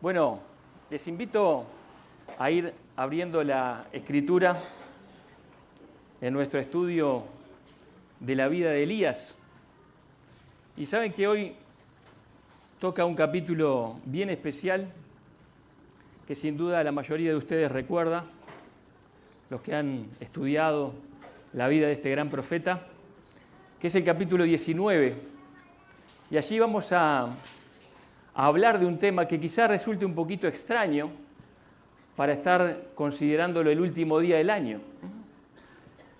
Bueno, les invito a ir abriendo la Escritura en nuestro estudio de la vida de Elías. Y saben que hoy toca un capítulo bien especial que sin duda la mayoría de ustedes recuerda, los que han estudiado la vida de este gran profeta, que es el capítulo 19. Y allí vamos a hablar de un tema que quizás resulte un poquito extraño para estar considerándolo el último día del año.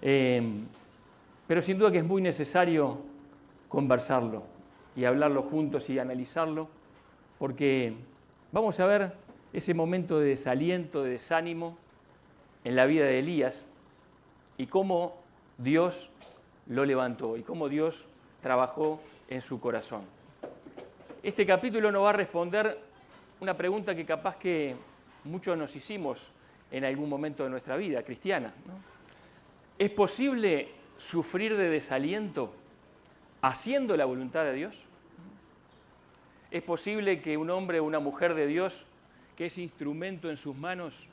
Pero sin duda que es muy necesario conversarlo y hablarlo juntos y analizarlo, porque vamos a ver ese momento de desaliento, de desánimo en la vida de Elías y cómo Dios lo levantó y cómo Dios trabajó en su corazón. Este capítulo nos va a responder una pregunta que capaz que muchos nos hicimos en algún momento de nuestra vida cristiana, ¿no? ¿Es posible sufrir de desaliento haciendo la voluntad de Dios? ¿Es posible que un hombre o una mujer de Dios, que es instrumento en sus manos,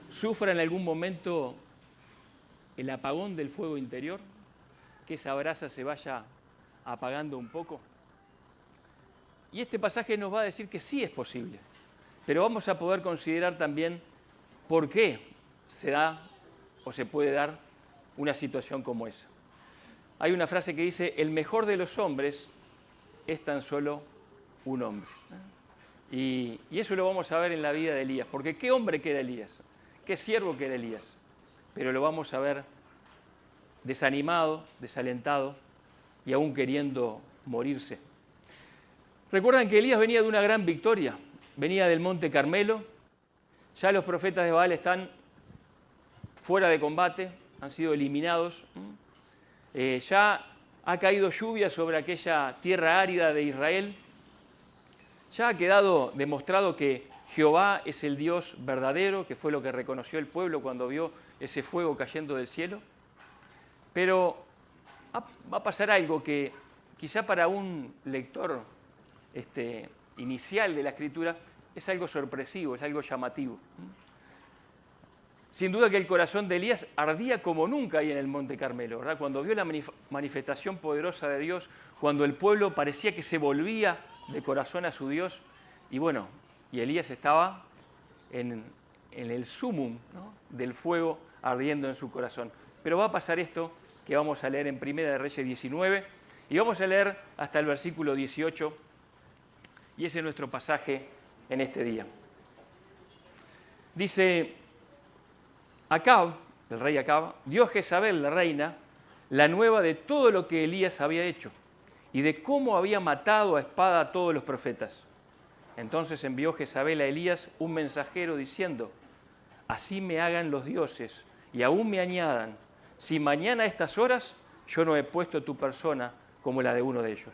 sufra en algún momento el apagón del fuego interior? ¿Que esa brasa se vaya apagando un poco? Y este pasaje nos va a decir que sí es posible, pero vamos a poder considerar también por qué se da o se puede dar una situación como esa. Hay una frase que dice, el mejor de los hombres es tan solo un hombre. Y eso lo vamos a ver en la vida de Elías, porque qué hombre que era Elías, qué siervo que era Elías, pero lo vamos a ver desanimado, desalentado y aún queriendo morirse. Recuerdan que Elías venía de una gran victoria, venía del Monte Carmelo, ya los profetas de Baal están fuera de combate, han sido eliminados, ya ha caído lluvia sobre aquella tierra árida de Israel, ya ha quedado demostrado que Jehová es el Dios verdadero, que fue lo que reconoció el pueblo cuando vio ese fuego cayendo del cielo, pero va a pasar algo que quizá para un lector inicial de la Escritura es algo sorpresivo, es algo llamativo. Sin duda que el corazón de Elías ardía como nunca ahí en el Monte Carmelo, ¿verdad? Cuando vio la manifestación poderosa de Dios, cuando el pueblo parecía que se volvía de corazón a su Dios, y bueno, y Elías estaba en el sumum, ¿no?, del fuego ardiendo en su corazón. Pero va a pasar esto que vamos a leer en Primera de Reyes 19, y vamos a leer hasta el versículo 18, y ese es nuestro pasaje en este día. Dice, Acab, el rey Acab, dio a Jezabel, la reina, la nueva de todo lo que Elías había hecho y de cómo había matado a espada a todos los profetas. Entonces envió Jezabel a Elías un mensajero diciendo, así me hagan los dioses y aún me añadan, si mañana a estas horas yo no he puesto tu persona como la de uno de ellos.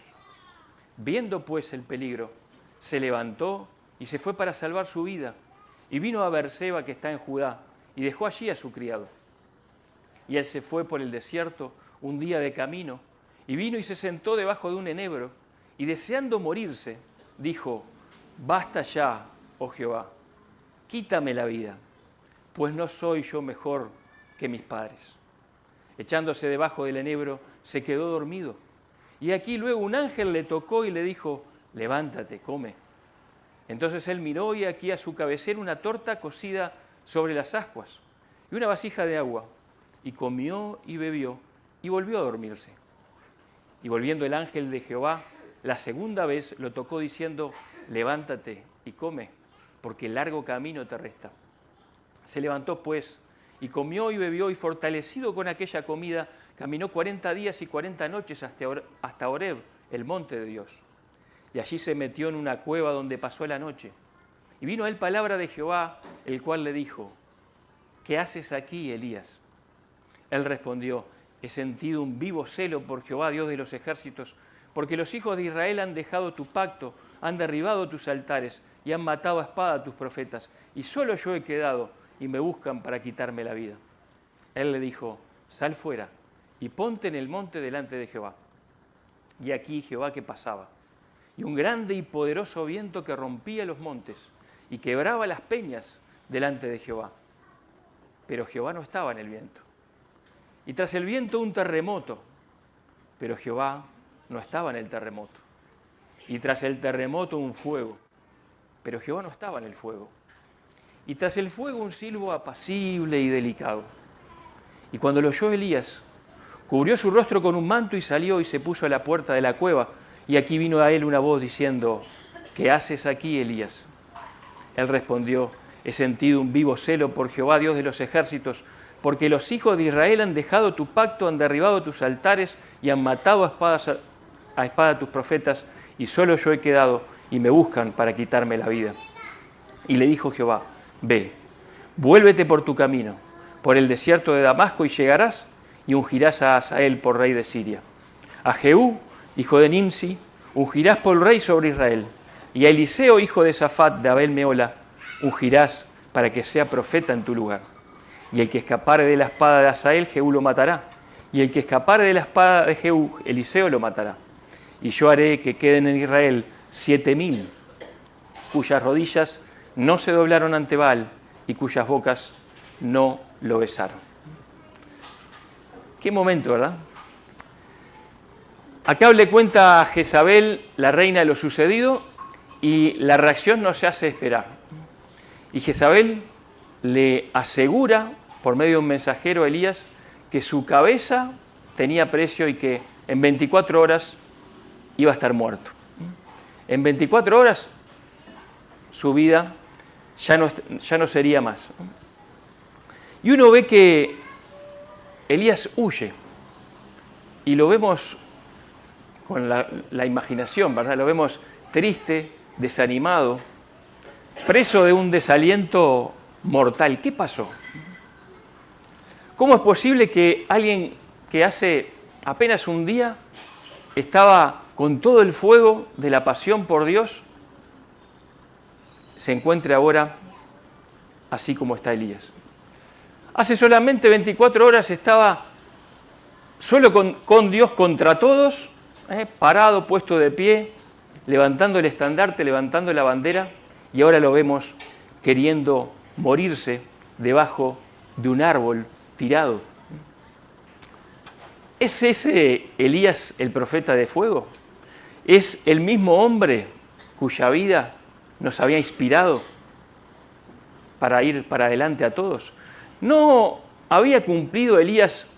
Viendo pues el peligro, se levantó y se fue para salvar su vida y vino a Beerseba que está en Judá y dejó allí a su criado. Y él se fue por el desierto un día de camino y vino y se sentó debajo de un enebro y deseando morirse, dijo, basta ya, oh Jehová, quítame la vida, pues no soy yo mejor que mis padres. Echándose debajo del enebro, se quedó dormido. Y aquí luego un ángel le tocó y le dijo, levántate, come. Entonces él miró y aquí a su cabecera una torta cocida sobre las ascuas y una vasija de agua, y comió y bebió y volvió a dormirse. Y volviendo el ángel de Jehová, la segunda vez lo tocó diciendo, levántate y come, porque largo camino te resta. Se levantó pues y comió y bebió y fortalecido con aquella comida, caminó 40 días y 40 noches hasta Horeb, el monte de Dios. Y allí se metió en una cueva donde pasó la noche. Y vino a él palabra de Jehová, el cual le dijo, ¿qué haces aquí, Elías? Él respondió, he sentido un vivo celo por Jehová, Dios de los ejércitos, porque los hijos de Israel han dejado tu pacto, han derribado tus altares y han matado a espada a tus profetas, y solo yo he quedado y me buscan para quitarme la vida. Él le dijo, sal fuera y ponte en el monte delante de Jehová. Y aquí Jehová que pasaba, y un grande y poderoso viento que rompía los montes, y quebraba las peñas delante de Jehová. Pero Jehová no estaba en el viento. Y tras el viento un terremoto, pero Jehová no estaba en el terremoto. Y tras el terremoto un fuego, pero Jehová no estaba en el fuego. Y tras el fuego un silbo apacible y delicado. Y cuando lo oyó Elías, cubrió su rostro con un manto y salió y se puso a la puerta de la cueva. Y aquí vino a él una voz diciendo, ¿qué haces aquí, Elías? Él respondió, he sentido un vivo celo por Jehová, Dios de los ejércitos, porque los hijos de Israel han dejado tu pacto, han derribado tus altares y han matado a espada a tus profetas, y solo yo he quedado y me buscan para quitarme la vida. Y le dijo Jehová, ve, vuélvete por tu camino, por el desierto de Damasco, y llegarás y ungirás a Hazael por rey de Siria. A Jehú, hijo de Nimsi, ungirás por rey sobre Israel, y a Eliseo, hijo de Safat, de Abel Meola, ungirás para que sea profeta en tu lugar. Y el que escapare de la espada de Hazael, Jehú lo matará, y el que escapare de la espada de Jehú, Eliseo lo matará. Y yo haré que queden en Israel 7,000, cuyas rodillas no se doblaron ante Baal y cuyas bocas no lo besaron. Qué momento, ¿verdad? Acab le cuenta a Jezabel, la reina, lo sucedido, y la reacción no se hace esperar. Y Jezabel le asegura, por medio de un mensajero a Elías, que su cabeza tenía precio y que en 24 horas iba a estar muerto. En 24 horas su vida ya no sería más. Y uno ve que Elías huye, y lo vemos con la imaginación, ¿verdad? Lo vemos triste, desanimado, preso de un desaliento mortal. ¿Qué pasó? ¿Cómo es posible que alguien que hace apenas un día estaba con todo el fuego de la pasión por Dios se encuentre ahora así como está Elías? Hace solamente 24 horas estaba solo con Dios contra todos, parado, puesto de pie, levantando el estandarte, levantando la bandera, y ahora lo vemos queriendo morirse debajo de un árbol tirado. ¿Es ese Elías el profeta de fuego? ¿Es el mismo hombre cuya vida nos había inspirado para ir para adelante a todos? ¿No había cumplido Elías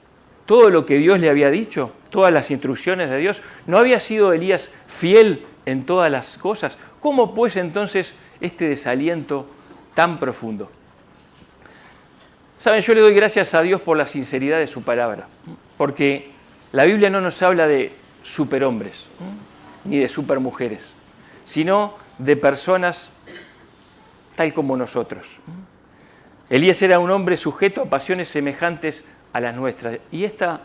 todo lo que Dios le había dicho, todas las instrucciones de Dios? ¿No había sido Elías fiel en todas las cosas? ¿Cómo pues entonces este desaliento tan profundo? Saben, yo le doy gracias a Dios por la sinceridad de su palabra, porque la Biblia no nos habla de superhombres, ni de supermujeres, sino de personas tal como nosotros. Elías era un hombre sujeto a pasiones semejantes a las nuestras, y esta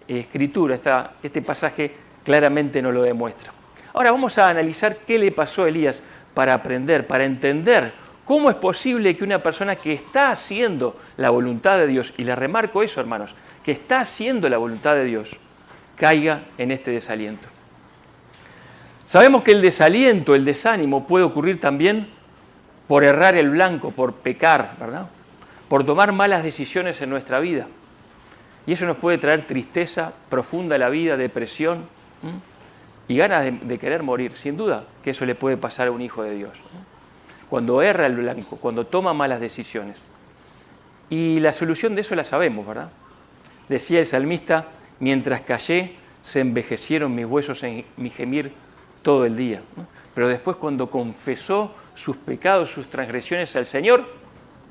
escritura, este pasaje claramente nos lo demuestra. Ahora vamos a analizar qué le pasó a Elías para aprender, para entender cómo es posible que una persona que está haciendo la voluntad de Dios, y le remarco eso, hermanos, que está haciendo la voluntad de Dios, caiga en este desaliento. Sabemos que el desaliento, el desánimo puede ocurrir también por errar el blanco, por pecar, ¿verdad? Por tomar malas decisiones en nuestra vida. Y eso nos puede traer tristeza profunda a la vida, depresión y ganas de querer morir. Sin duda que eso le puede pasar a un hijo de Dios. Cuando erra el blanco, cuando toma malas decisiones. Y la solución de eso la sabemos, ¿verdad? Decía el salmista, mientras callé, se envejecieron mis huesos en mi gemir todo el día. Pero después, cuando confesó sus pecados, sus transgresiones al Señor,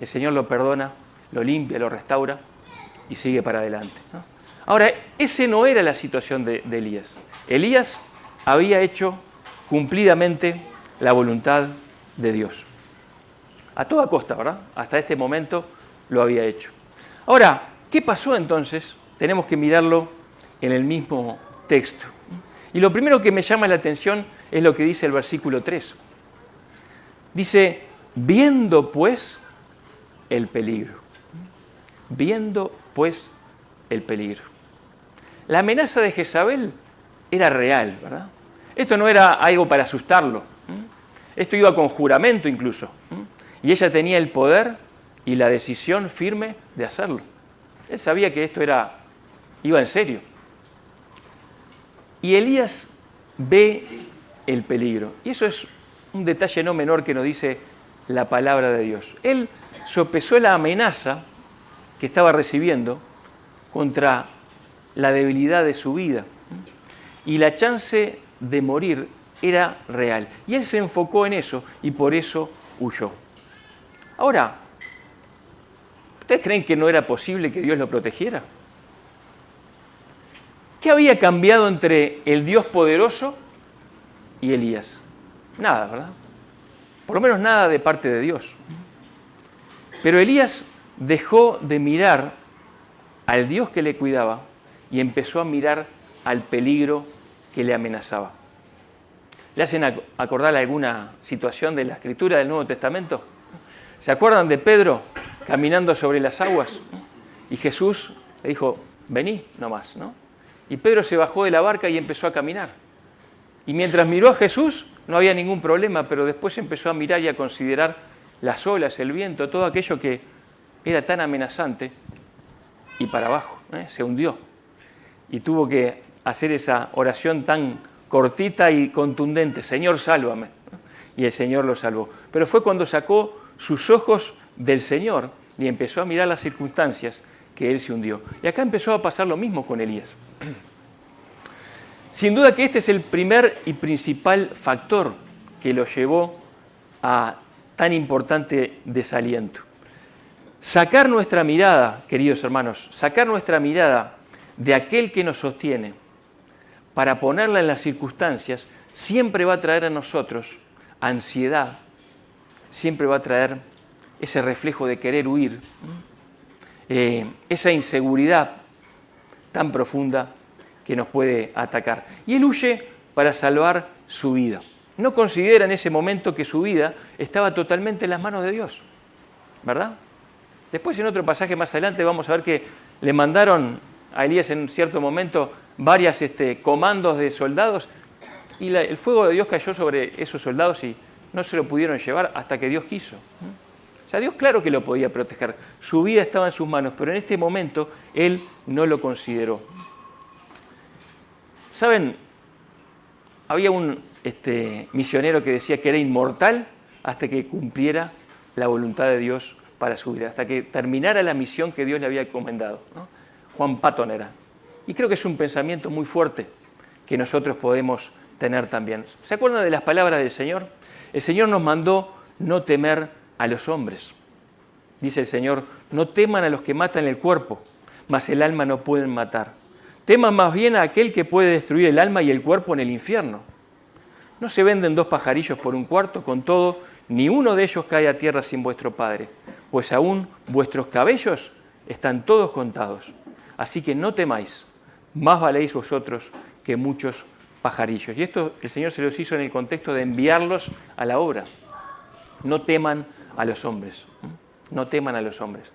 el Señor lo perdona, lo limpia, lo restaura y sigue para adelante. Ahora, esa no era la situación de Elías. Elías había hecho cumplidamente la voluntad de Dios. A toda costa, ¿verdad? Hasta este momento lo había hecho. Ahora, ¿qué pasó entonces? Tenemos que mirarlo en el mismo texto. Y lo primero que me llama la atención es lo que dice el versículo 3. Dice, viendo pues el peligro. Viendo pues el peligro. La amenaza de Jezabel era real, ¿verdad? Esto no era algo para asustarlo. Esto iba con juramento incluso. Y ella tenía el poder y la decisión firme de hacerlo. Él sabía que esto iba en serio. Y Elías ve el peligro. Y eso es un detalle no menor que nos dice la palabra de Dios. Él sopesó la amenaza que estaba recibiendo contra la debilidad de su vida. Y la chance de morir era real. Y él se enfocó en eso y por eso huyó. Ahora, ¿ustedes creen que no era posible que Dios lo protegiera? ¿Qué había cambiado entre el Dios poderoso y Elías? Nada, ¿verdad? Por lo menos nada de parte de Dios. Pero Elías dejó de mirar al Dios que le cuidaba y empezó a mirar al peligro que le amenazaba. ¿Le hacen acordar alguna situación de la Escritura del Nuevo Testamento? ¿Se acuerdan de Pedro caminando sobre las aguas? Y Jesús le dijo, vení nomás, ¿no? Y Pedro se bajó de la barca y empezó a caminar. Y mientras miró a Jesús no había ningún problema, pero después empezó a mirar y a considerar las olas, el viento, todo aquello que era tan amenazante, y para abajo, se hundió. Y tuvo que hacer esa oración tan cortita y contundente, Señor, sálvame. Y el Señor lo salvó. Pero fue cuando sacó sus ojos del Señor y empezó a mirar las circunstancias que él se hundió. Y acá empezó a pasar lo mismo con Elías. Sin duda que este es el primer y principal factor que lo llevó a tan importante desaliento. Sacar nuestra mirada, queridos hermanos, sacar nuestra mirada de aquel que nos sostiene para ponerla en las circunstancias, siempre va a traer a nosotros ansiedad, siempre va a traer ese reflejo de querer huir, esa inseguridad tan profunda que nos puede atacar. Y él huye para salvar su vida. No considera en ese momento que su vida estaba totalmente en las manos de Dios, ¿verdad? Después en otro pasaje más adelante vamos a ver que le mandaron a Elías en cierto momento varias comandos de soldados y el fuego de Dios cayó sobre esos soldados y no se lo pudieron llevar hasta que Dios quiso. O sea, Dios claro que lo podía proteger. Su vida estaba en sus manos, pero en este momento él no lo consideró. ¿Saben? Había un misionero que decía que era inmortal hasta que cumpliera la voluntad de Dios para su vida, hasta que terminara la misión que Dios le había encomendado, ¿no? Juan Patton era. Y creo que es un pensamiento muy fuerte que nosotros podemos tener también. ¿Se acuerdan de las palabras del Señor? El Señor nos mandó no temer a los hombres. Dice el Señor, no teman a los que matan el cuerpo, mas el alma no pueden matar. Teman más bien a aquel que puede destruir el alma y el cuerpo en el infierno. No se venden 2 pajarillos por un cuarto, con todo, ni uno de ellos cae a tierra sin vuestro Padre, pues aún vuestros cabellos están todos contados. Así que no temáis, más valéis vosotros que muchos pajarillos. Y esto el Señor se los hizo en el contexto de enviarlos a la obra. No teman a los hombres, no teman a los hombres.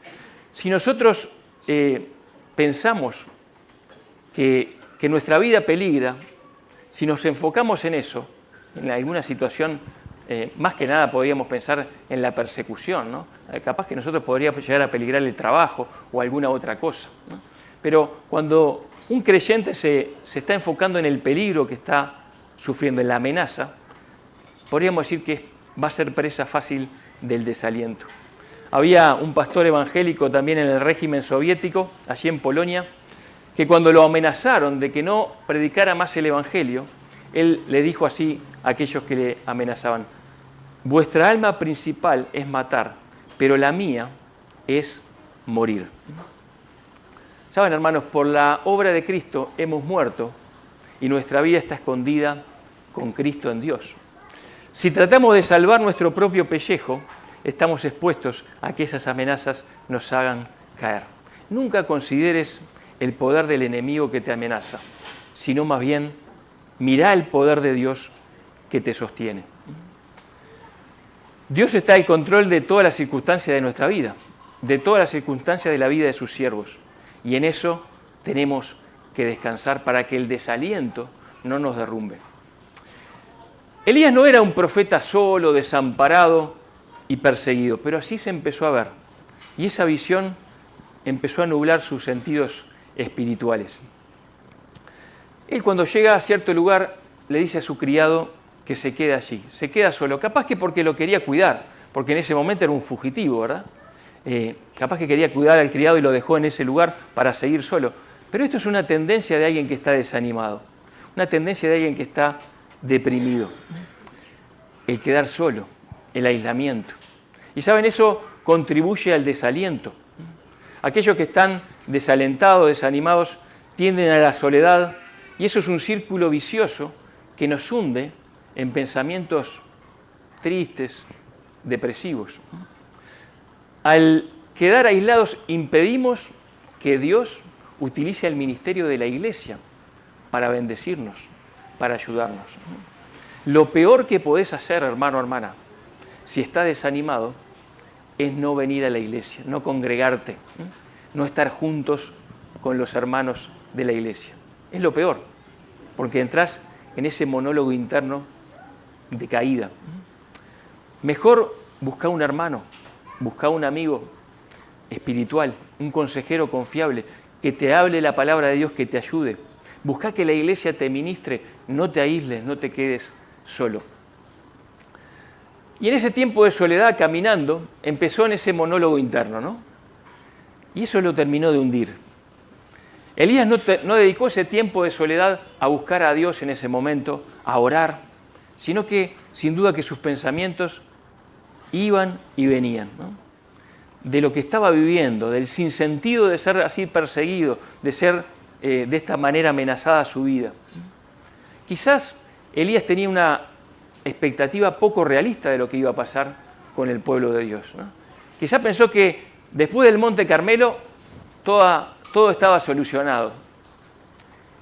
Si nosotros pensamos que nuestra vida peligra, si nos enfocamos en eso, en alguna situación, más que nada podríamos pensar en la persecución, ¿no? Capaz que nosotros podríamos llegar a peligrar el trabajo o alguna otra cosa, ¿no? Pero cuando un creyente se está enfocando en el peligro que está sufriendo, en la amenaza, podríamos decir que va a ser presa fácil del desaliento. Había un pastor evangélico también en el régimen soviético, allí en Polonia, que cuando lo amenazaron de que no predicara más el evangelio, él le dijo así a aquellos que le amenazaban: vuestra alma principal es matar, pero la mía es morir. Saben, hermanos, por la obra de Cristo hemos muerto y nuestra vida está escondida con Cristo en Dios. Si tratamos de salvar nuestro propio pellejo, estamos expuestos a que esas amenazas nos hagan caer. Nunca consideres el poder del enemigo que te amenaza, sino más bien mirá el poder de Dios que te sostiene. Dios está al control de todas las circunstancias de nuestra vida, de todas las circunstancias de la vida de sus siervos. Y en eso tenemos que descansar para que el desaliento no nos derrumbe. Elías no era un profeta solo, desamparado, y perseguido. Pero así se empezó a ver. Y esa visión empezó a nublar sus sentidos espirituales. Él, cuando llega a cierto lugar, le dice a su criado que se quede allí. Se queda solo. Capaz que porque lo quería cuidar, porque en ese momento era un fugitivo, ¿verdad? Capaz que quería cuidar al criado y lo dejó en ese lugar para seguir solo. Pero esto es una tendencia de alguien que está desanimado. Una tendencia de alguien que está deprimido. El quedar solo, el aislamiento. Y saben, eso contribuye al desaliento. Aquellos que están desalentados, desanimados, tienden a la soledad, y eso es un círculo vicioso que nos hunde en pensamientos tristes, depresivos. Al quedar aislados, impedimos que Dios utilice el ministerio de la iglesia para bendecirnos, para ayudarnos. Lo peor que podés hacer, hermano o hermana, si estás desanimado, es no venir a la iglesia, no congregarte, no estar juntos con los hermanos de la iglesia. Es lo peor, porque entras en ese monólogo interno de caída. Mejor busca un hermano, busca un amigo espiritual, un consejero confiable, que te hable la palabra de Dios, que te ayude. Busca que la iglesia te ministre, no te aísles, no te quedes solo. Y en ese tiempo de soledad, caminando, empezó en ese monólogo interno, ¿no? Y eso lo terminó de hundir. Elías no dedicó ese tiempo de soledad a buscar a Dios en ese momento, a orar, sino que sin duda que sus pensamientos iban y venían, ¿no? De lo que estaba viviendo, del sinsentido de ser así perseguido, de ser de esta manera amenazada su vida. Quizás Elías tenía una expectativa poco realista de lo que iba a pasar con el pueblo de Dios, ¿no? Quizás pensó que después del Monte Carmelo todo estaba solucionado.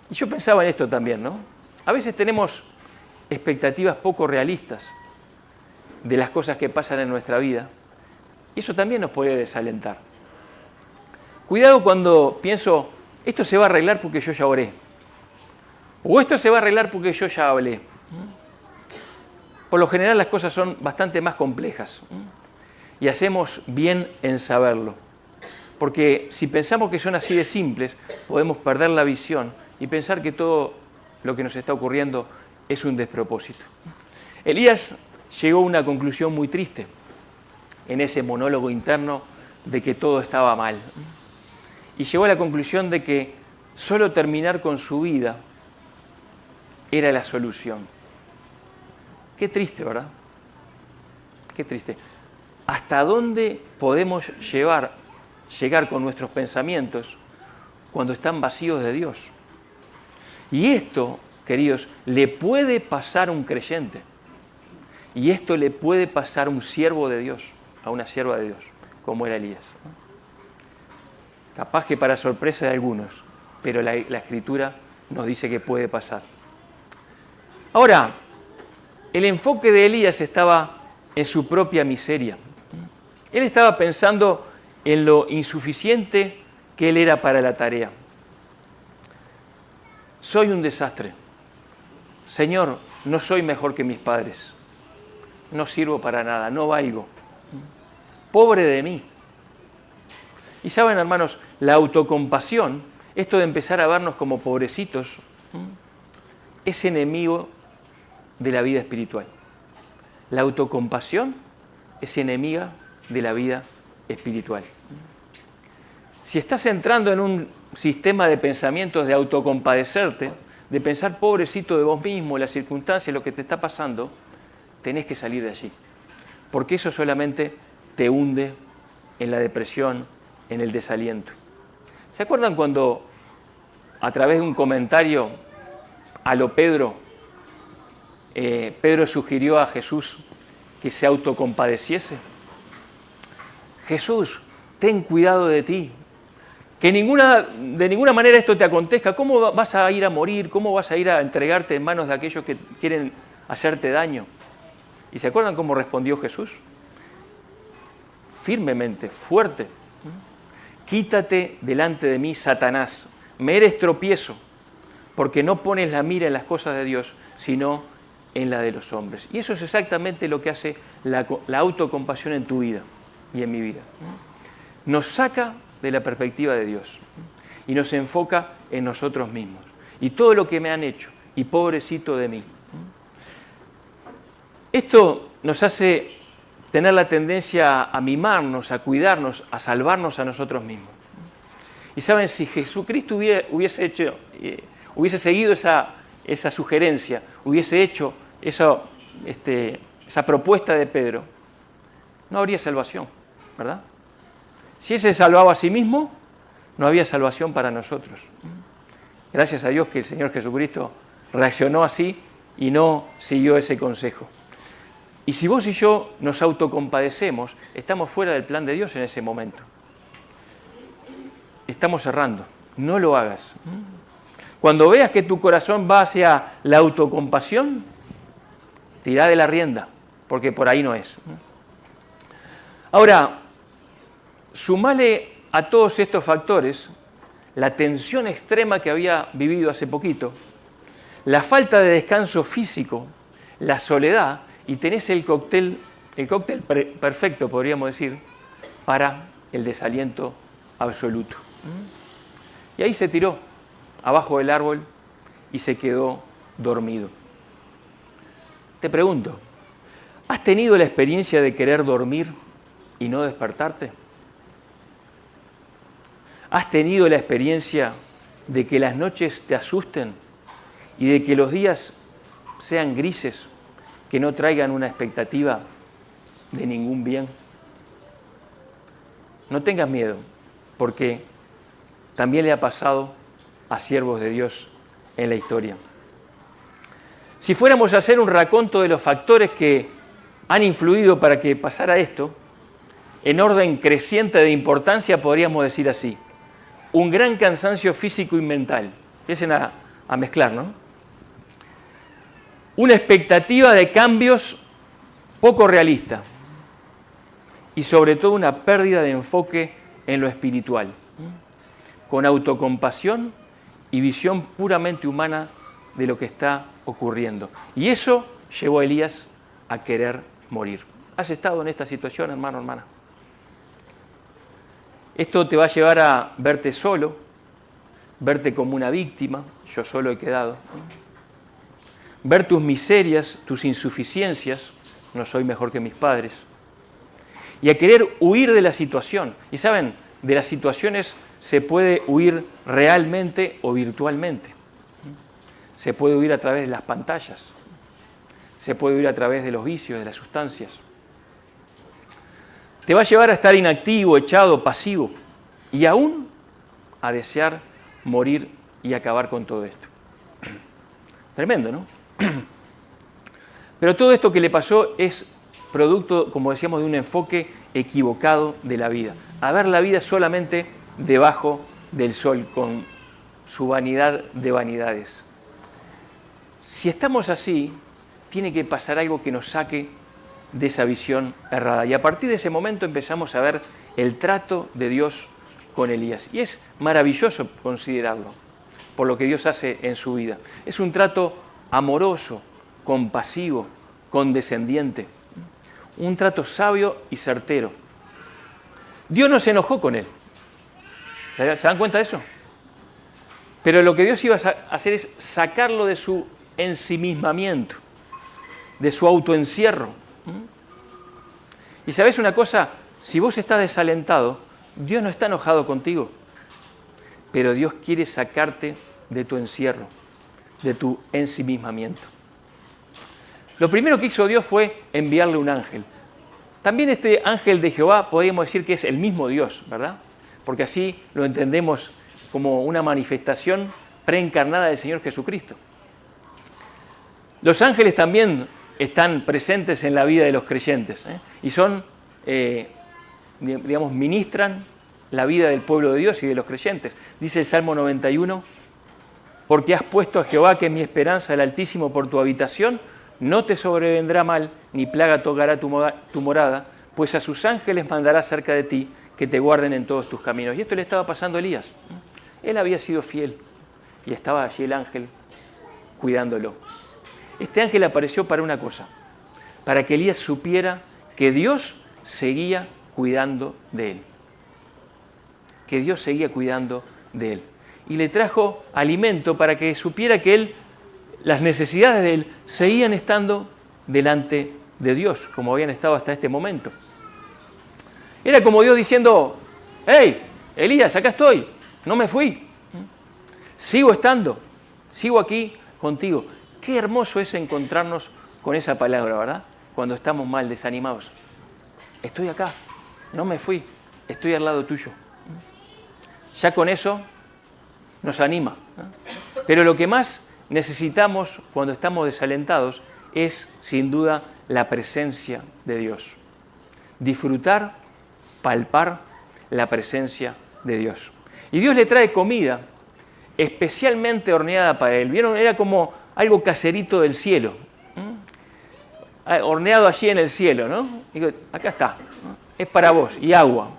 Y yo pensaba en esto también, ¿no? A veces tenemos expectativas poco realistas de las cosas que pasan en nuestra vida. Y eso también nos puede desalentar. Cuidado cuando pienso, esto se va a arreglar porque yo ya oré. O esto se va a arreglar porque yo ya hablé. Por lo general las cosas son bastante más complejas. Y hacemos bien en saberlo. Porque si pensamos que son así de simples, podemos perder la visión y pensar que todo lo que nos está ocurriendo es un despropósito. Elías llegó a una conclusión muy triste en ese monólogo interno de que todo estaba mal. Y llegó a la conclusión de que solo terminar con su vida era la solución. Qué triste, ¿verdad? Qué triste. ¿Hasta dónde podemos llegar con nuestros pensamientos cuando están vacíos de Dios? Y esto, queridos, le puede pasar a un creyente. Y esto le puede pasar a un siervo de Dios, a una sierva de Dios, como era Elías. Capaz que para sorpresa de algunos, pero la Escritura nos dice que puede pasar. Ahora, el enfoque de Elías estaba en su propia miseria. Él estaba pensando en lo insuficiente que él era para la tarea. Soy un desastre. Señor, no soy mejor que mis padres. No sirvo para nada, no valgo. Pobre de mí. Y saben, hermanos, la autocompasión, esto de empezar a vernos como pobrecitos, es enemigo de la vida espiritual. La autocompasión es enemiga de la vida espiritual. Si estás entrando en un sistema de pensamientos de autocompadecerte, de pensar pobrecito de vos mismo, las circunstancias, lo que te está pasando, tenés que salir de allí. Porque eso solamente te hunde en la depresión, en el desaliento. ¿Se acuerdan cuando a través de un comentario a lo Pedro sugirió a Jesús que se autocompadeciese? Jesús, ten cuidado de ti, que de ninguna manera esto te acontezca. ¿Cómo vas a ir a morir? ¿Cómo vas a ir a entregarte en manos de aquellos que quieren hacerte daño? ¿Y se acuerdan cómo respondió Jesús? Firmemente, fuerte. Quítate delante de mí, Satanás. Me eres tropiezo, porque no pones la mira en las cosas de Dios, sino en la de los hombres. Y eso es exactamente lo que hace la autocompasión en tu vida y en mi vida. Nos saca de la perspectiva de Dios y nos enfoca en nosotros mismos. Y todo lo que me han hecho, y pobrecito de mí. Esto nos hace tener la tendencia a mimarnos, a cuidarnos, a salvarnos a nosotros mismos. Y saben, si Jesucristo hubiese seguido esa sugerencia, hubiese hecho esa propuesta de Pedro, no habría salvación, ¿verdad? Si Él se salvaba a sí mismo, no había salvación para nosotros. Gracias a Dios que el Señor Jesucristo reaccionó así y no siguió ese consejo. Y si vos y yo nos autocompadecemos, estamos fuera del plan de Dios en ese momento. Estamos errando. No lo hagas. Cuando veas que tu corazón va hacia la autocompasión, tirá de la rienda, porque por ahí no es. Ahora, sumale a todos estos factores la tensión extrema que había vivido hace poquito, la falta de descanso físico, la soledad, y tenés el cóctel perfecto, podríamos decir, para el desaliento absoluto. Y ahí se tiró abajo del árbol y se quedó dormido. Te pregunto, ¿has tenido la experiencia de querer dormir y no despertarte? ¿Has tenido la experiencia de que las noches te asusten y de que los días sean grises, que no traigan una expectativa de ningún bien? No tengas miedo, porque también le ha pasado a siervos de Dios en la historia. Si fuéramos a hacer un raconto de los factores que han influido para que pasara esto, en orden creciente de importancia podríamos decir así: un gran cansancio físico y mental. Empiecen a mezclar, ¿no? Una expectativa de cambios poco realista y sobre todo una pérdida de enfoque en lo espiritual, con autocompasión y visión puramente humana de lo que está ocurriendo. Y eso llevó a Elías a querer morir. ¿Has estado en esta situación, hermano, hermana? Esto te va a llevar a verte solo, verte como una víctima, yo solo he quedado, ver tus miserias, tus insuficiencias, no soy mejor que mis padres, y a querer huir de la situación. Y saben, de las situaciones se puede huir realmente o virtualmente. Se puede huir a través de las pantallas, se puede huir a través de los vicios, de las sustancias. Te va a llevar a estar inactivo, echado, pasivo, y aún a desear morir y acabar con todo esto. Tremendo, ¿no? Pero todo esto que le pasó es producto, como decíamos, de un enfoque equivocado de la vida. A ver la vida solamente debajo del sol, con su vanidad de vanidades. Si estamos así, tiene que pasar algo que nos saque de esa visión errada. Y a partir de ese momento empezamos a ver el trato de Dios con Elías. Y es maravilloso considerarlo, por lo que Dios hace en su vida. Es un trato amoroso, compasivo, condescendiente. Un trato sabio y certero. Dios no se enojó con él. ¿Se dan cuenta de eso? Pero lo que Dios iba a hacer es sacarlo de su ensimismamiento, de su autoencierro. Y ¿sabes una cosa? Si vos estás desalentado, Dios no está enojado contigo, pero Dios quiere sacarte de tu encierro, de tu ensimismamiento. Lo primero que hizo Dios fue enviarle un ángel. También este ángel de Jehová podríamos decir que es el mismo Dios, ¿verdad? Porque así lo entendemos como una manifestación preencarnada del Señor Jesucristo. Los ángeles también están presentes en la vida de los creyentes, y son, ministran la vida del pueblo de Dios y de los creyentes. Dice el Salmo 91, porque has puesto a Jehová, que es mi esperanza, el Altísimo, por tu habitación, no te sobrevendrá mal, ni plaga tocará tu morada, pues a sus ángeles mandará cerca de ti, que te guarden en todos tus caminos. Y esto le estaba pasando a Elías. Él había sido fiel y estaba allí el ángel cuidándolo. Este ángel apareció para una cosa, para que Elías supiera que Dios seguía cuidando de él. Que Dios seguía cuidando de él. Y le trajo alimento para que supiera que él, las necesidades de él, seguían estando delante de Dios, como habían estado hasta este momento. Era como Dios diciendo: hey, Elías, acá estoy, no me fui. Sigo estando, sigo aquí contigo. Qué hermoso es encontrarnos con esa palabra, ¿verdad? Cuando estamos mal, desanimados. Estoy acá, no me fui, estoy al lado tuyo. Ya con eso nos anima. Pero lo que más necesitamos cuando estamos desalentados es, sin duda, la presencia de Dios. Disfrutar, palpar la presencia de Dios. Y Dios le trae comida especialmente horneada para él. ¿Vieron? Era como algo caserito del cielo. Horneado allí en el cielo, ¿no? Digo, acá está, ¿no? Es para vos, y agua.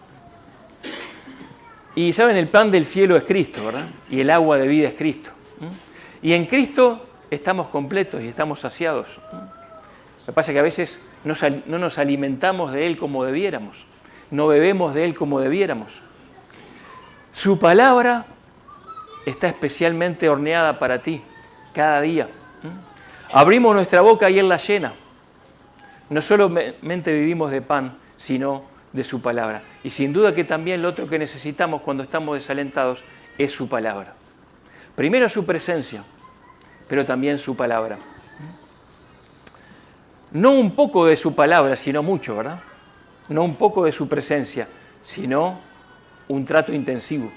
Y saben, el pan del cielo es Cristo, ¿verdad? Y el agua de vida es Cristo. Y en Cristo estamos completos y estamos saciados. Lo que pasa es que a veces no nos alimentamos de Él como debiéramos, no bebemos de Él como debiéramos. Su palabra está especialmente horneada para ti cada día. Abrimos nuestra boca y Él la llena. No solamente vivimos de pan, sino de su palabra. Y sin duda que también lo otro que necesitamos cuando estamos desalentados es su palabra. Primero su presencia, pero también su palabra. No un poco de su palabra, sino mucho, ¿verdad? No un poco de su presencia, sino un trato intensivo.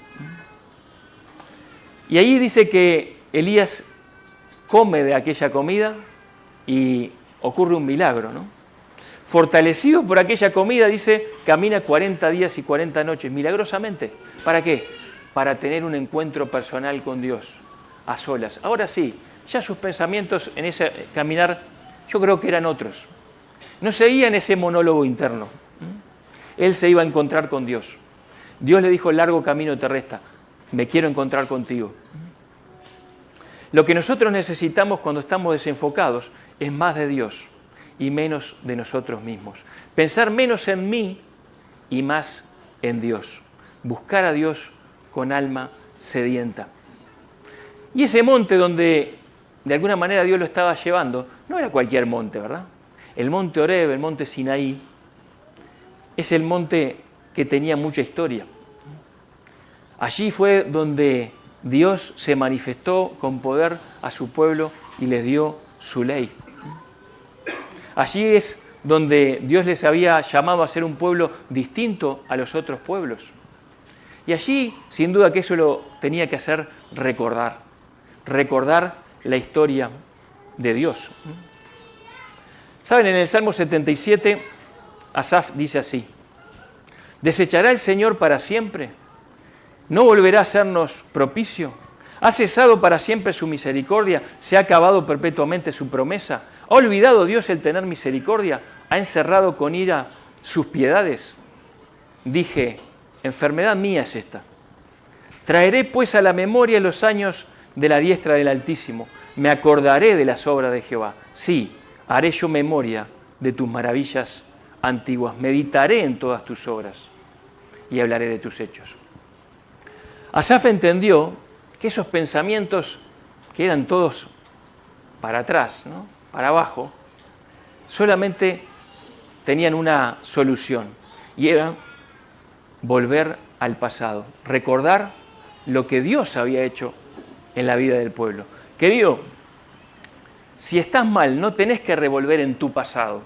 Y ahí dice que Elías come de aquella comida y ocurre un milagro, ¿no? Fortalecido por aquella comida, dice, camina 40 días y 40 noches, milagrosamente. ¿Para qué? Para tener un encuentro personal con Dios, a solas. Ahora sí, ya sus pensamientos en ese caminar, yo creo que eran otros. No seguía en ese monólogo interno. Él se iba a encontrar con Dios. Dios le dijo: el largo camino te resta, me quiero encontrar contigo. Lo que nosotros necesitamos cuando estamos desenfocados es más de Dios y menos de nosotros mismos. Pensar menos en mí y más en Dios. Buscar a Dios con alma sedienta. Y ese monte donde de alguna manera Dios lo estaba llevando, no era cualquier monte, ¿verdad? El monte Horeb, el monte Sinaí, es el monte que tenía mucha historia. Allí fue donde Dios se manifestó con poder a su pueblo y les dio su ley. Allí es donde Dios les había llamado a ser un pueblo distinto a los otros pueblos. Y allí, sin duda que eso lo tenía que hacer recordar la historia de Dios. ¿Saben? En el Salmo 77, Asaf dice así: ¿desechará el Señor para siempre? ¿No volverá a sernos propicio? ¿Ha cesado para siempre su misericordia? ¿Se ha acabado perpetuamente su promesa? ¿Ha olvidado Dios el tener misericordia? ¿Ha encerrado con ira sus piedades? Dije: enfermedad mía es esta. Traeré pues a la memoria los años de la diestra del Altísimo. Me acordaré de las obras de Jehová. Sí, haré yo memoria de tus maravillas antiguas. Meditaré en todas tus obras y hablaré de tus hechos. Asaf entendió que esos pensamientos que eran todos para atrás, ¿no?, para abajo, solamente tenían una solución, y era volver al pasado, recordar lo que Dios había hecho en la vida del pueblo. Querido, si estás mal, no tenés que revolver en tu pasado,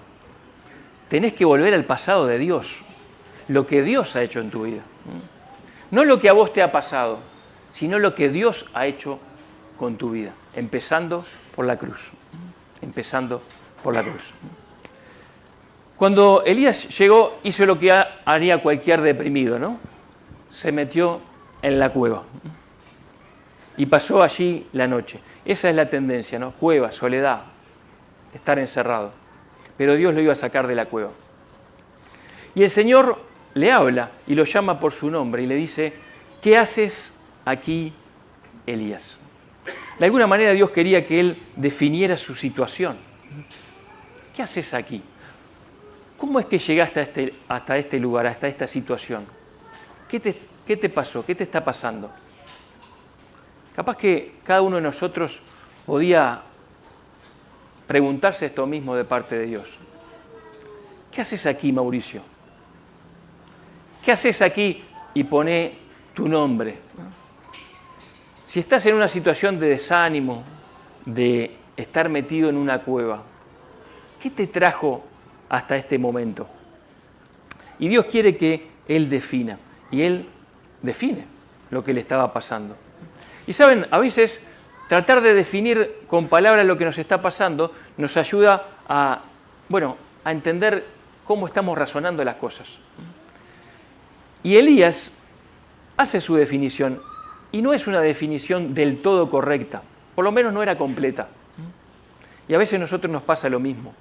tenés que volver al pasado de Dios, lo que Dios ha hecho en tu vida. No lo que a vos te ha pasado, sino lo que Dios ha hecho con tu vida, empezando por la cruz. Empezando por la cruz. Cuando Elías llegó, hizo lo que haría cualquier deprimido, ¿no? Se metió en la cueva y pasó allí la noche. Esa es la tendencia, ¿no? Cueva, soledad, estar encerrado. Pero Dios lo iba a sacar de la cueva. Y el Señor le habla y lo llama por su nombre y le dice: ¿qué haces aquí, Elías? De alguna manera Dios quería que él definiera su situación. ¿Qué haces aquí? ¿Cómo es que llegaste hasta este lugar, hasta esta situación? ¿Qué te pasó? ¿Qué te está pasando? Capaz que cada uno de nosotros podía preguntarse esto mismo de parte de Dios. ¿Qué haces aquí, Mauricio? ¿Qué haces aquí? Y pone tu nombre. Si estás en una situación de desánimo, de estar metido en una cueva, ¿qué te trajo hasta este momento? Y Dios quiere que Él defina, y Él define lo que le estaba pasando. Y saben, a veces tratar de definir con palabras lo que nos está pasando nos ayuda a entender cómo estamos razonando las cosas. Y Elías hace su definición, y no es una definición del todo correcta, por lo menos no era completa. Y a veces a nosotros nos pasa lo mismo.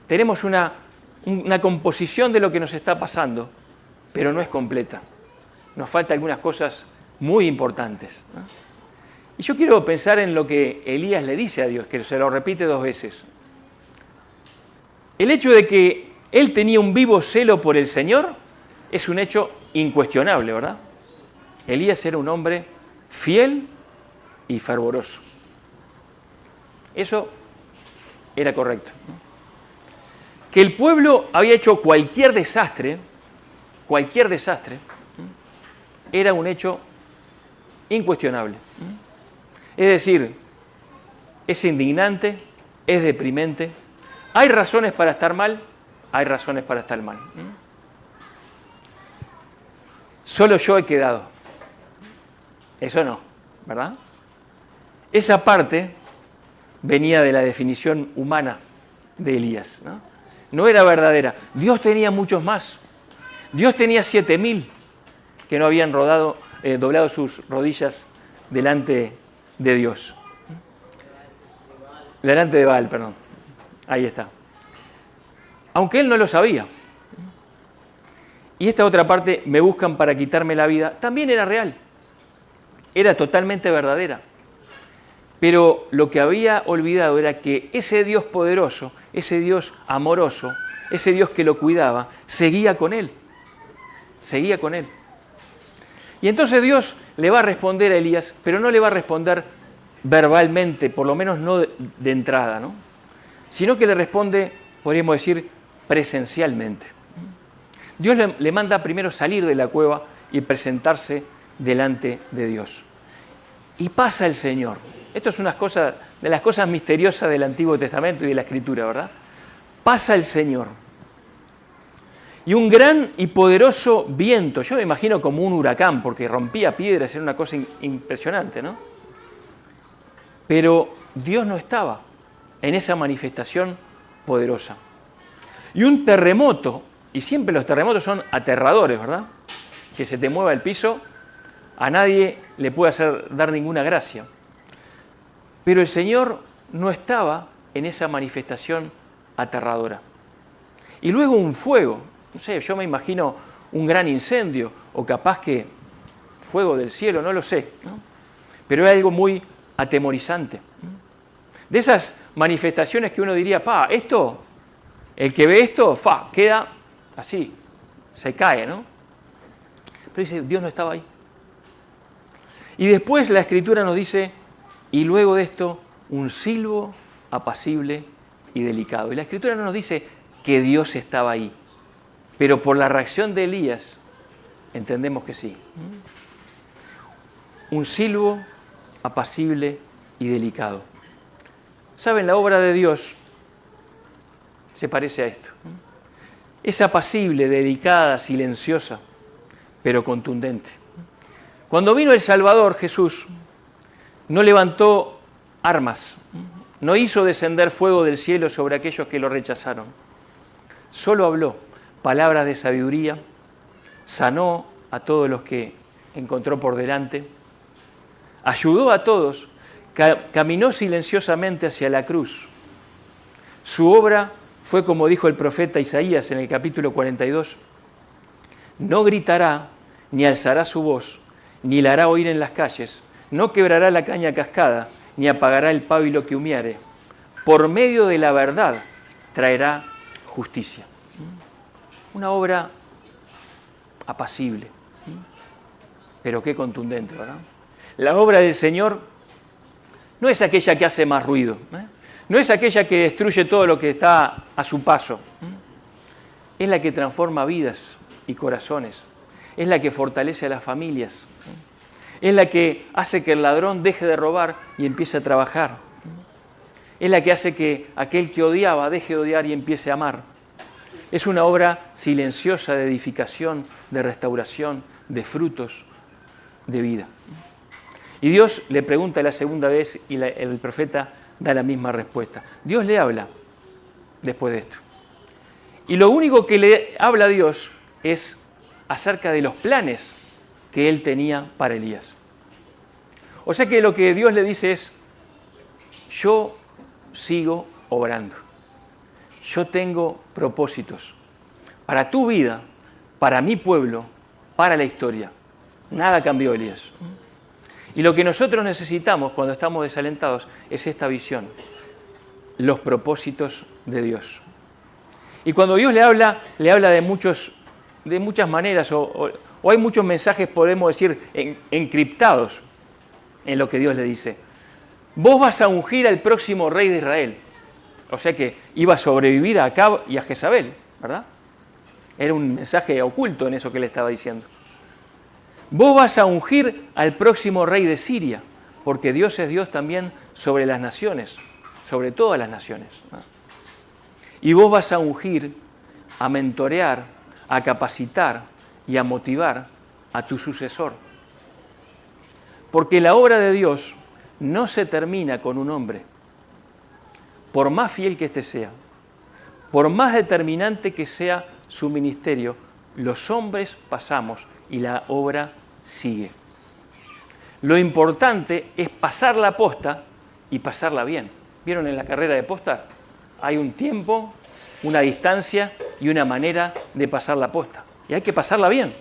Tenemos una composición de lo que nos está pasando, pero no es completa. Nos faltan algunas cosas muy importantes, ¿no? Y yo quiero pensar en lo que Elías le dice a Dios, que se lo repite 2 veces. El hecho de que él tenía un vivo celo por el Señor es un hecho incuestionable, ¿verdad? Elías era un hombre fiel y fervoroso. Eso era correcto, ¿no? Que el pueblo había hecho cualquier desastre, era un hecho incuestionable. Es decir, es indignante, es deprimente. ¿Hay razones para estar mal? Hay razones para estar mal. Solo yo he quedado. Eso no, ¿verdad? Esa parte venía de la definición humana de Elías, ¿no? No era verdadera. Dios tenía muchos más. Dios tenía 7.000 que no habían doblado sus rodillas delante de Dios. Delante de Baal, perdón. Ahí está. Aunque él no lo sabía. Y esta otra parte, me buscan para quitarme la vida, también era real. Era totalmente verdadera. Pero lo que había olvidado era que ese Dios poderoso, ese Dios amoroso, ese Dios que lo cuidaba, seguía con él. Seguía con él. Y entonces Dios le va a responder a Elías, pero no le va a responder verbalmente, por lo menos no de entrada, ¿no? Sino que le responde, podríamos decir, presencialmente. Dios le manda primero salir de la cueva y presentarse delante de Dios. Y pasa el Señor. Esto es una de las cosas misteriosas del Antiguo Testamento y de la Escritura, ¿verdad? Pasa el Señor. Y un gran y poderoso viento, yo me imagino como un huracán, porque rompía piedras, era una cosa impresionante, ¿no? Pero Dios no estaba en esa manifestación poderosa. Y un terremoto, y siempre los terremotos son aterradores, ¿verdad? Que se te mueva el piso, a nadie le puede dar ninguna gracia. Pero el Señor no estaba en esa manifestación aterradora. Y luego un fuego, no sé, yo me imagino un gran incendio, o capaz que fuego del cielo, no lo sé, ¿no? Pero es algo muy atemorizante. De esas manifestaciones que uno diría, esto, el que ve esto, queda así, se cae, ¿no? Pero dice, Dios no estaba ahí. Y después la Escritura nos dice, y luego de esto, un silbo apacible y delicado. Y la Escritura no nos dice que Dios estaba ahí, pero por la reacción de Elías entendemos que sí. Un silbo apacible y delicado. ¿Saben? La obra de Dios se parece a esto. Es apacible, delicada, silenciosa, pero contundente. Cuando vino el Salvador, Jesús, no levantó armas, no hizo descender fuego del cielo sobre aquellos que lo rechazaron. Solo habló palabras de sabiduría, sanó a todos los que encontró por delante, ayudó a todos, caminó silenciosamente hacia la cruz. Su obra fue como dijo el profeta Isaías en el capítulo 42, no gritará ni alzará su voz, ni la hará oír en las calles, No quebrará la caña cascada, ni apagará el pábilo que humeare. Por medio de la verdad traerá justicia. Una obra apacible, pero qué contundente, ¿verdad? La obra del Señor no es aquella que hace más ruido, no es aquella que destruye todo lo que está a su paso, es la que transforma vidas y corazones, es la que fortalece a las familias, es la que hace que el ladrón deje de robar y empiece a trabajar, es la que hace que aquel que odiaba deje de odiar y empiece a amar. Es una obra silenciosa de edificación, de restauración, de frutos, de vida. Y Dios le pregunta la segunda vez y el profeta da la misma respuesta. Dios le habla después de esto. Y lo único que le habla a Dios es acerca de los planes que él tenía para Elías. O sea que lo que Dios le dice es, yo sigo obrando. Yo tengo propósitos para tu vida, para mi pueblo, para la historia. Nada cambió, Elías. Y lo que nosotros necesitamos cuando estamos desalentados es esta visión, los propósitos de Dios. Y cuando Dios le habla de muchas maneras, o hay muchos mensajes, podemos decir, encriptados en lo que Dios le dice. Vos vas a ungir al próximo rey de Israel. O sea que iba a sobrevivir a Acab y a Jezabel, ¿verdad? Era un mensaje oculto en eso que le estaba diciendo. Vos vas a ungir al próximo rey de Siria, porque Dios es Dios también sobre las naciones, sobre todas las naciones, ¿no? Y vos vas a ungir, a mentorear, a capacitar y a motivar a tu sucesor. Porque la obra de Dios no se termina con un hombre, por más fiel que éste sea, por más determinante que sea su ministerio, los hombres pasamos y la obra sigue. Lo importante es pasar la posta y pasarla bien. ¿Vieron en la carrera de posta? Hay un tiempo, una distancia y una manera de pasar la posta. Y hay que pasarla bien.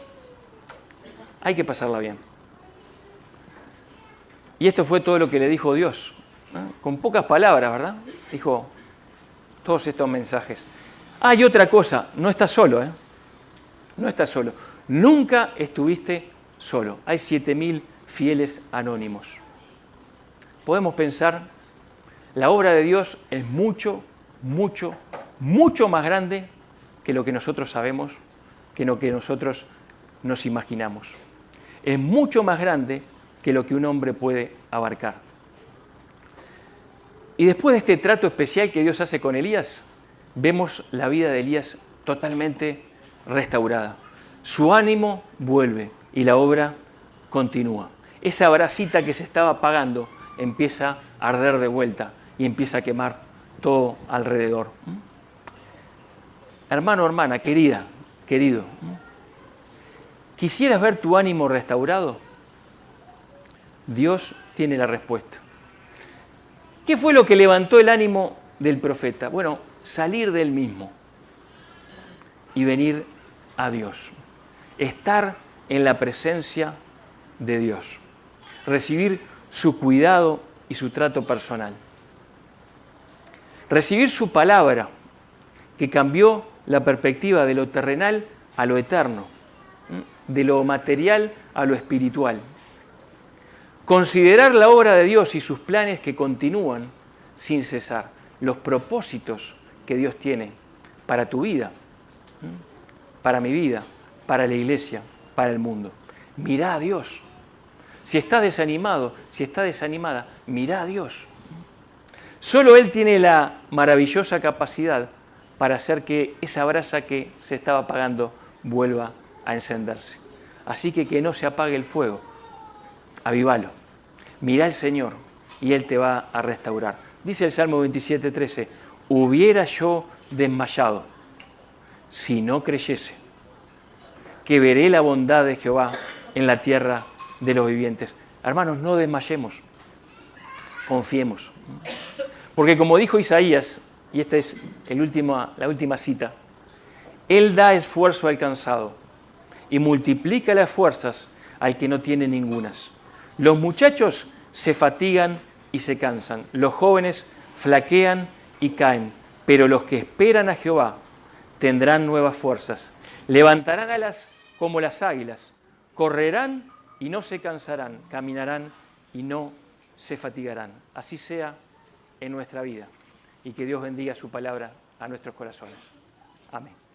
Hay que pasarla bien. Y esto fue todo lo que le dijo Dios, ¿no? Con pocas palabras, ¿verdad? Dijo todos estos mensajes. Hay otra cosa, no estás solo, ¿eh? No estás solo. Nunca estuviste solo. Hay 7.000 fieles anónimos. Podemos pensar, la obra de Dios es mucho, mucho, mucho más grande que lo que nosotros sabemos, que lo que nosotros nos imaginamos. Es mucho más grande que lo que un hombre puede abarcar. Y después de este trato especial que Dios hace con Elías, vemos la vida de Elías totalmente restaurada. Su ánimo vuelve y la obra continúa. Esa brasita que se estaba apagando empieza a arder de vuelta y empieza a quemar todo alrededor. Hermano, hermana, querida, querido, ¿quisieras ver tu ánimo restaurado? Dios tiene la respuesta. ¿Qué fue lo que levantó el ánimo del profeta? Bueno, salir del mismo y venir a Dios. Estar en la presencia de Dios. Recibir su cuidado y su trato personal. Recibir su palabra, que cambió la perspectiva de lo terrenal a lo eterno, de lo material a lo espiritual. Considerar la obra de Dios y sus planes que continúan sin cesar, los propósitos que Dios tiene para tu vida, para mi vida, para la iglesia, para el mundo. Mirá a Dios. Si estás desanimado, si estás desanimada, mirá a Dios. Solo Él tiene la maravillosa capacidad para hacer que esa brasa que se estaba apagando vuelva a encenderse. Así que no se apague el fuego. Avívalo. Mirá al Señor y Él te va a restaurar. Dice el Salmo 27:13, hubiera yo desmayado si no creyese que veré la bondad de Jehová en la tierra de los vivientes. Hermanos, no desmayemos, confiemos. Porque como dijo Isaías, y esta es la última cita, Él da esfuerzo al cansado y multiplica las fuerzas al que no tiene ningunas. Los muchachos se fatigan y se cansan, los jóvenes flaquean y caen, pero los que esperan a Jehová tendrán nuevas fuerzas, levantarán alas como las águilas, correrán y no se cansarán, caminarán y no se fatigarán. Así sea en nuestra vida y que Dios bendiga su palabra a nuestros corazones. Amén.